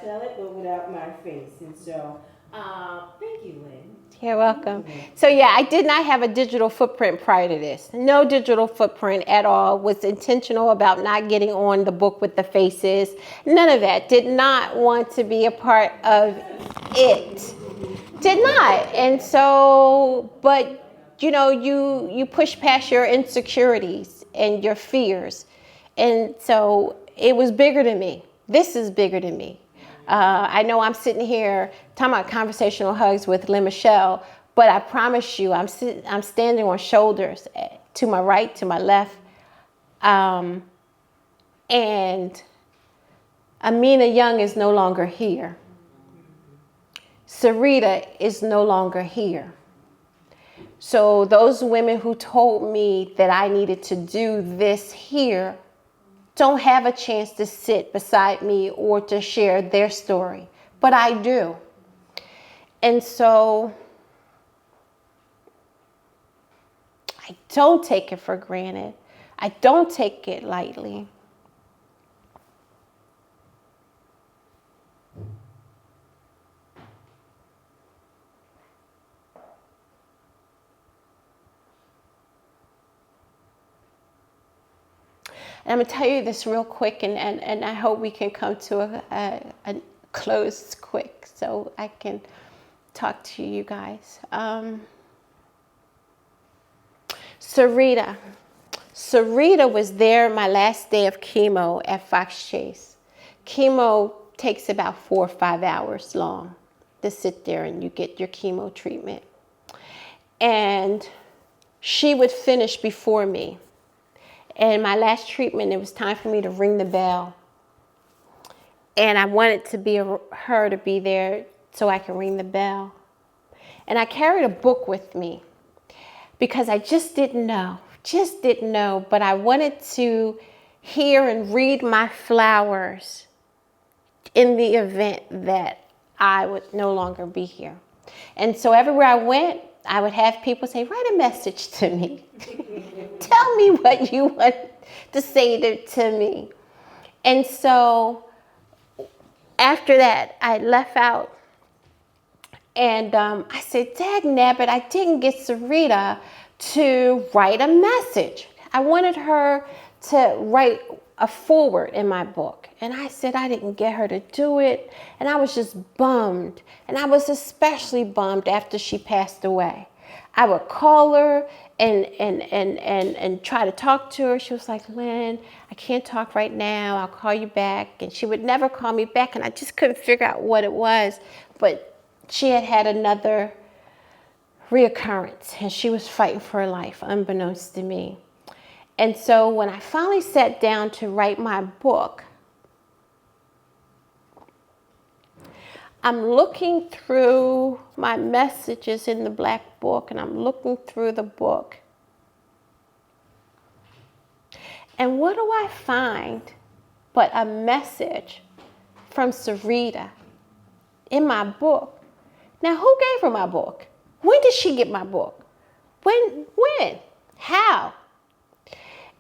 tell it, but without my face. And so thank you, Lynn. You're welcome. So yeah, I did not have a digital footprint prior to this. No digital footprint at all. Was intentional about not getting on the book with the faces. None of that. Did not want to be a part of it. Did not. And so, but you push past your insecurities and your fears. And so it was bigger than me. This is bigger than me. I know I'm sitting here talking about Conversational Hugs with Lynn Michelle, but I promise you, I'm standing on shoulders to my right, to my left. And Amina Young is no longer here. Sarita is no longer here. So those women who told me that I needed to do this here don't have a chance to sit beside me or to share their story, but I do. And so I don't take it for granted. I don't take it lightly. And I'm going to tell you this real quick, and I hope we can come to a close quick so I can talk to you guys. Sarita was there my last day of chemo at Fox Chase. Chemo takes about 4 or 5 hours long to sit there and you get your chemo treatment. And she would finish before me. And my last treatment, it was time for me to ring the bell. And I wanted her to be there so I could ring the bell. And I carried a book with me because I just didn't know, but I wanted to hear and read my flowers in the event that I would no longer be here. And so everywhere I went, I would have people say, write a message to me. Tell me what you want to say to me. And so after that, I left out and I said, dag nabbit, I didn't get Sarita to write a message. I wanted her to write a foreword in my book. And I said I didn't get her to do it. And I was just bummed. And I was especially bummed after she passed away. I would call her and try to talk to her. She was like, Lynn, I can't talk right now. I'll call you back. And she would never call me back. And I just couldn't figure out what it was. But she had another reoccurrence. And she was fighting for her life, unbeknownst to me. And so when I finally sat down to write my book, I'm looking through my messages in the black book, and I'm looking through the book. And what do I find but a message from Sarita in my book? Now, who gave her my book? When did she get my book? When? How?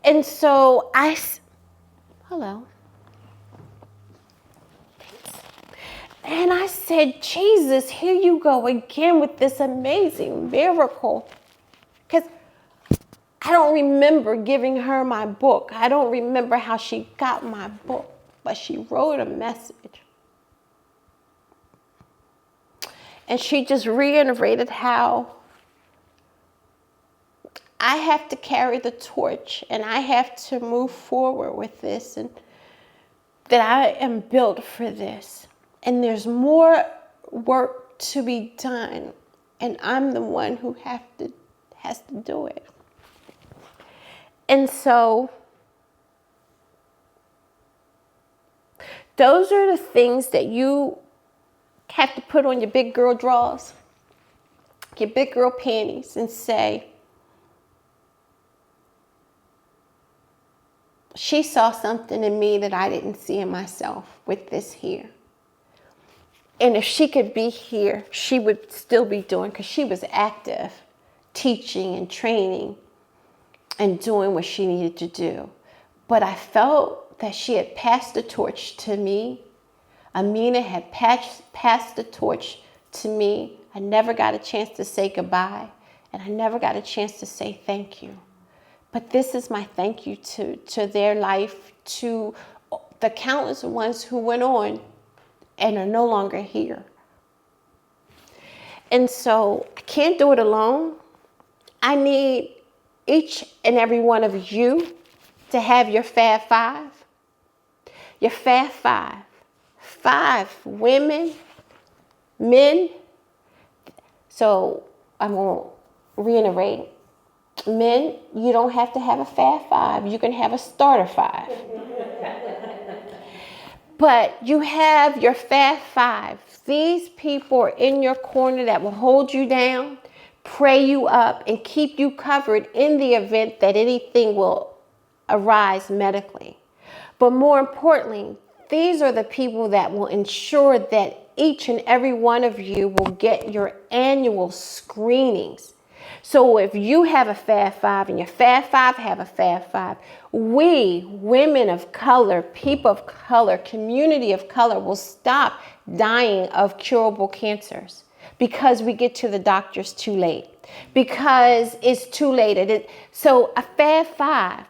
And so hello. And I said, Jesus, here you go again with this amazing miracle. Because I don't remember giving her my book. I don't remember how she got my book, but she wrote a message. And she just reiterated how I have to carry the torch and I have to move forward with this, and that I am built for this. And there's more work to be done, and I'm the one who has to do it. And so those are the things that you have to put on your big girl drawers, your big girl panties, and say, she saw something in me that I didn't see in myself with this here. And if she could be here, she would still be doing, because she was active, teaching and training and doing what she needed to do. But I felt that she had passed the torch to me. Amina had passed the torch to me. I never got a chance to say goodbye, and I never got a chance to say thank you. But this is my thank you to their life, to the countless ones who went on and are no longer here. And so I can't do it alone. I need each and every one of you to have your Fab Five. Your Fab Five. 5 women, men. So I'm going to reiterate. Men, you don't have to have a Fab Five. You can have a starter 5. But you have your Fab Five. These people are in your corner that will hold you down, pray you up, and keep you covered in the event that anything will arise medically. But more importantly, these are the people that will ensure that each and every one of you will get your annual screenings. So if you have a Fab Five and your Fab Five have a Fab Five, we, women of color, people of color, community of color, will stop dying of curable cancers because we get to the doctors too late, because it's too late. So a Fab Five,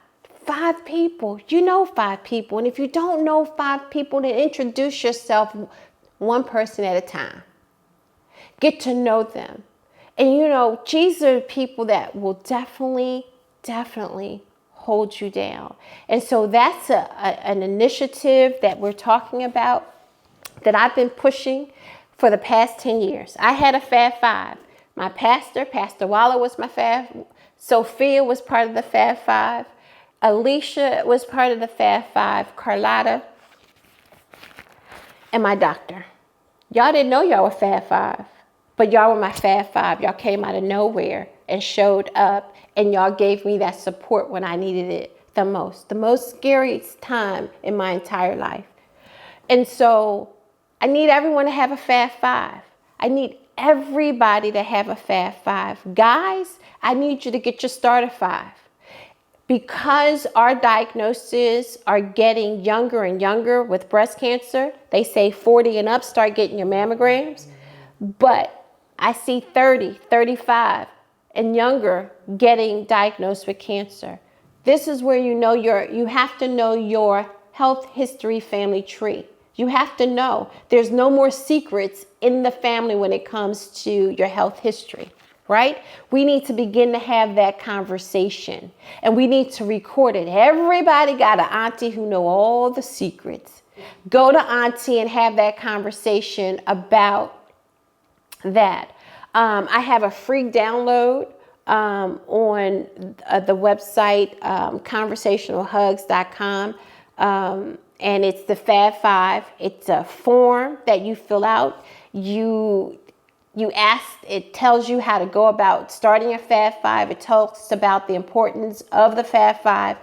5 people. You know 5 people. And if you don't know 5 people, then introduce yourself one person at a time. Get to know them. And you know, these are people that will definitely hold you down. And so that's an initiative that we're talking about that I've been pushing for the past 10 years. I had a Fab 5. My pastor, Pastor Waller, was my Fab. Sophia was part of the Fab 5. Alicia was part of the Fab 5. Carlotta. And my doctor. Y'all didn't know y'all were Fab 5. But y'all were my Fab 5. Y'all came out of nowhere and showed up. And y'all gave me that support when I needed it the most. The most scariest time in my entire life. And so I need everyone to have a Fab 5. I need everybody to have a Fab 5. Guys, I need you to get your starter 5. Because our diagnoses are getting younger and younger with breast cancer, they say 40 and up, start getting your mammograms. But I see 30, 35 and younger getting diagnosed with cancer. This is where you have to know your health history family tree. You have to know there's no more secrets in the family when it comes to your health history, right? We need to begin to have that conversation and we need to record it. Everybody got an auntie who know all the secrets. Go to auntie and have that conversation about that. I have a free download on the website, conversationalhugs.com. And it's the Fab 5. It's a form that you fill out. You ask, it tells you how to go about starting a Fab 5. It talks about the importance of the Fab 5.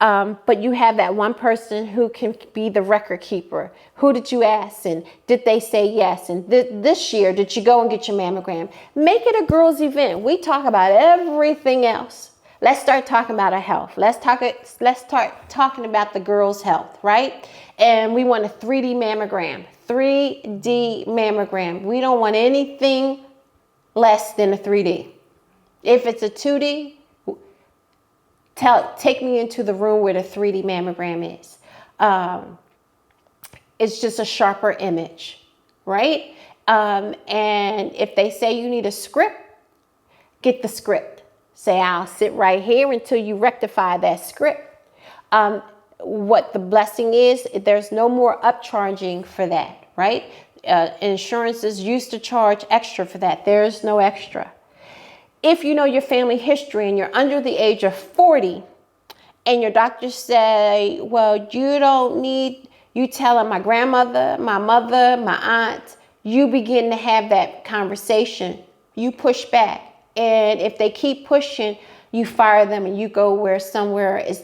But you have that one person who can be the record keeper. Who did you ask? And did they say yes? And this year, did you go and get your mammogram? Make it a girls' event. We talk about everything else. Let's start talking about our health. Let's start talking about the girls' health, right? And we want a 3D mammogram. 3D mammogram. We don't want anything less than a 3D. If it's a 2D, take me into the room where the 3D mammogram is. It's just a sharper image, right? And if they say you need a script, get the script. Say, I'll sit right here until you rectify that script. What the blessing is, there's no more upcharging for that, right? Insurances used to charge extra for that. There's no extra. If you know your family history and you're under the age of 40 and your doctors say, well, you don't need, you tell them my grandmother, my mother, my aunt, you begin to have that conversation. You push back. And if they keep pushing, you fire them and you go where somewhere is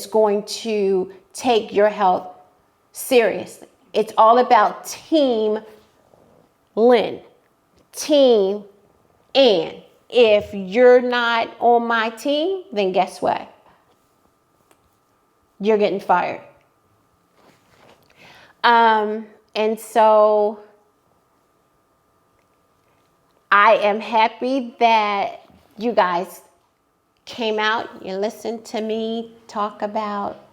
going to take your health seriously. It's all about Team Lynn, Team Ann. If you're not on my team, then guess what? You're getting fired. And so I am happy that you guys came out, you listened to me talk about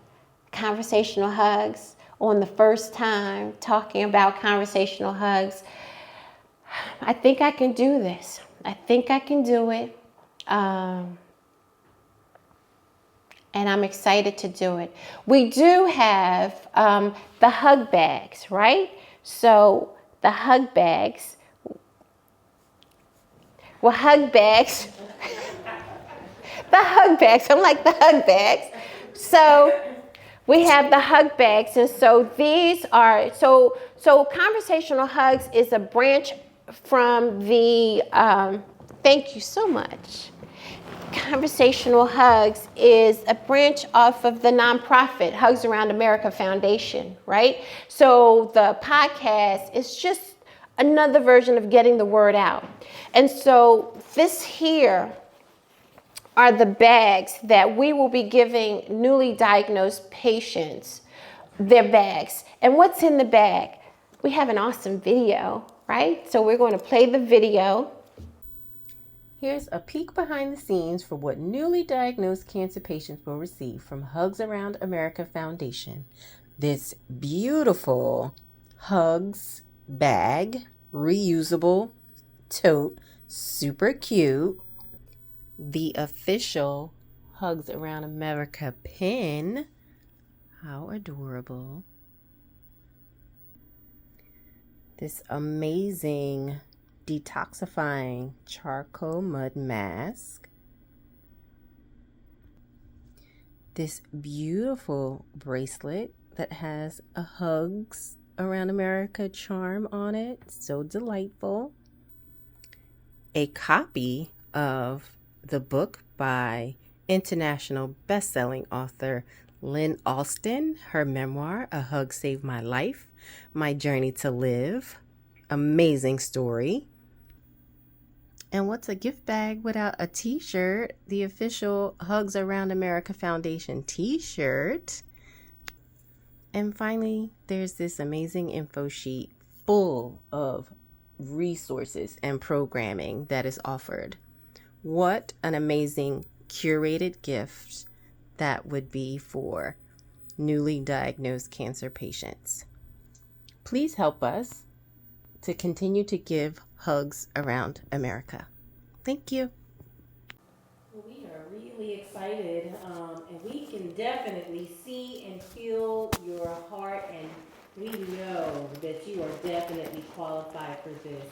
conversational hugs on the first time, talking about conversational hugs. I think I can do this. I think I can do it. And I'm excited to do it. We do have the hug bags, right? So the hug bags, well, hug bags, the hug bags, I'm like the hug bags. So we have the hug bags. And so these are, so Conversational Hugs is a branch from the, thank you so much. Conversational Hugs is a branch off of the nonprofit Hugs Around America Foundation, right? So the podcast is just another version of getting the word out. And so this here are the bags that we will be giving newly diagnosed patients, their bags. And what's in the bag? We have an awesome video, right? So we're going to play the video. Here's a peek behind the scenes for what newly diagnosed cancer patients will receive from HUGS Around America Foundation. This beautiful HUGS bag, reusable tote, super cute. The official HUGS Around America pin. How adorable. This amazing detoxifying charcoal mud mask. This beautiful bracelet that has a HUGS Around America charm on it. So delightful. A copy of the book by international best-selling author Lynn Alston, her memoir, A Hug Saved My Life, My Journey to Live. Amazing story. And what's a gift bag without a t-shirt? The official HUGS Around America Foundation t-shirt. And finally, there's this amazing info sheet full of resources and programming that is offered. What an amazing curated gift that would be for newly diagnosed cancer patients. Please help us to continue to give hugs around America. Thank you. Well, we are really excited, and we can definitely see and feel your heart, and we know that you are definitely qualified for this.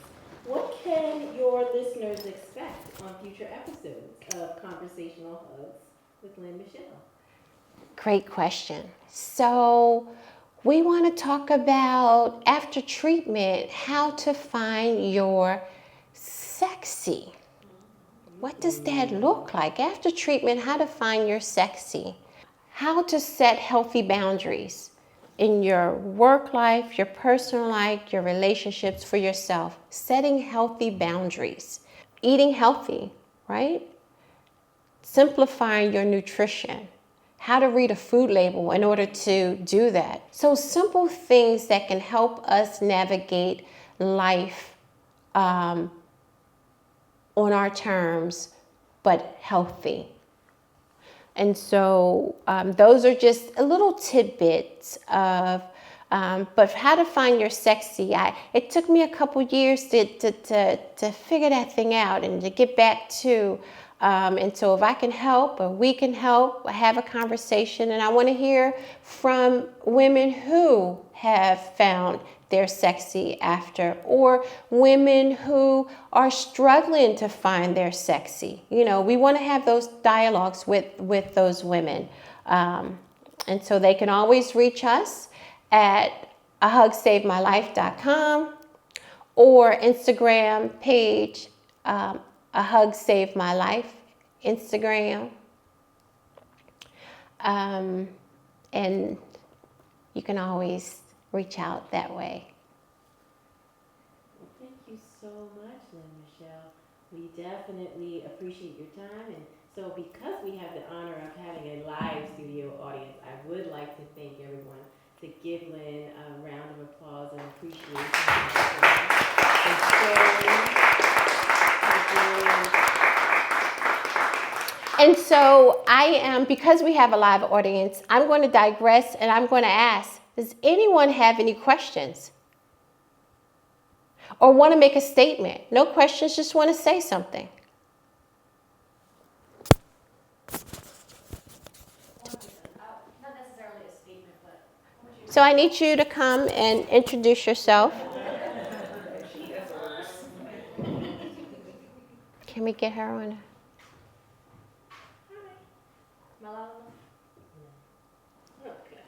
What can your listeners expect on future episodes of Conversational Hugs with Lynn Michelle? Great question. So, we want to talk about after treatment how to find your sexy. What does that look like? After treatment, how to find your sexy. How to set healthy boundaries in your work life, your personal life, your relationships for yourself. Setting healthy boundaries. Eating healthy, right? Simplifying your nutrition. How to read a food label in order to do that. So simple things that can help us navigate life on our terms, but healthy. And so those are just a little tidbits of, but how to find your sexy. It took me a couple years to figure that thing out and to get back to. And so if I can help or we can help, have a conversation. And I want to hear from women who have found their sexy after, or women who are struggling to find their sexy. You know, we want to have those dialogues with those women. And so they can always reach us at ahugsavedmylife.com or Instagram page, A Hug Saved My Life, Instagram. And you can always reach out that way. Well, thank you so much, Lynn Michelle. We definitely appreciate your time. And so, because we have the honor of having a live studio audience, I would like to thank everyone to give Lynn a round of applause and appreciation for sharing. And so I am, because we have a live audience, I'm going to digress and I'm going to ask, does anyone have any questions? Or want to make a statement? No questions, just want to say something. Not necessarily a statement, but So I need you to come and introduce yourself. Can we get her on? Malala. Okay.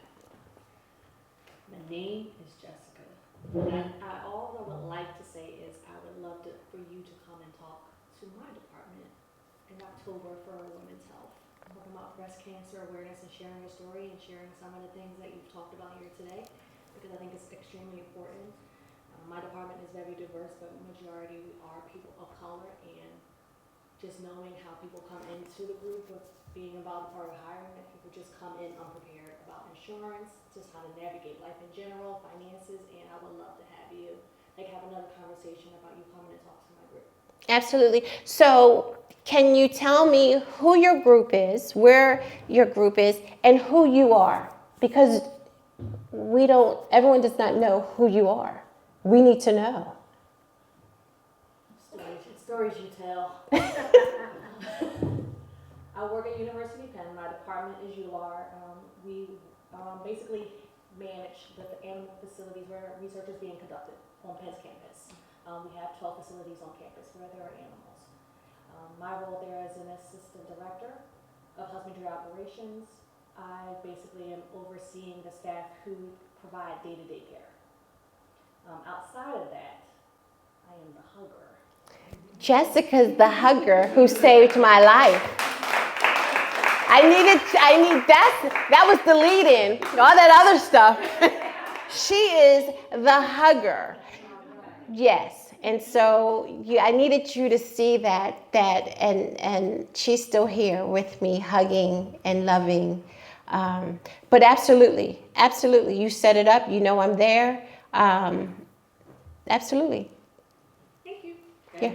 My name is Jessica. All I would like to say is I would love for you to come and talk to my department in October for Women's Health. Talking about breast cancer awareness and sharing your story and sharing some of the things that you've talked about here today, because I think it's extremely important. My department is very diverse, but majority are people of color, and just knowing how people come into the group with being involved in part of hiring, that people just come in unprepared about insurance, just how to navigate life in general, finances, and I would love to have you, have another conversation about you coming and talk to my group. Absolutely. So, can you tell me who your group is, where your group is, and who you are? Because everyone does not know who you are. We need to know. Stories you tell. I work at University Penn. My department is ULAR. We basically manage the animal facilities where research is being conducted on Penn's campus. We have 12 facilities on campus where there are animals. My role there is an assistant director of husbandry operations. I basically am overseeing the staff who provide day-to-day care. Outside of that, I am the hugger. Jessica's the hugger who saved my life. That was the lead-in, all that other stuff. She is the hugger. Yes, and so I needed you to see that, and she's still here with me, hugging and loving. But absolutely, you set it up. You know I'm there. Absolutely. Thank you. Yeah.